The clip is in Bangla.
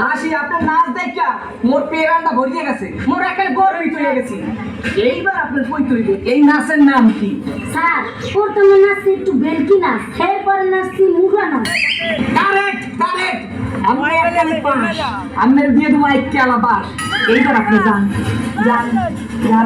আসি আপনার নাচ দেখা মোর পেরানটা ভরিয়ে গেছে, মোর একটা গরমই চলে গেছি। এইবার আপনার কই তৈরি এই নাচের নাম কি? স্যার প্রথমে নাচছি একটু বেলকি নাচ, এরপরে নাচছি মুগা নাচ। কারেক্ট কারেক্ট, আমরা এখানে পাস, আমরা দিয়ে দেবো এক কেলা বাস। এইবার আপনি যান যান যান।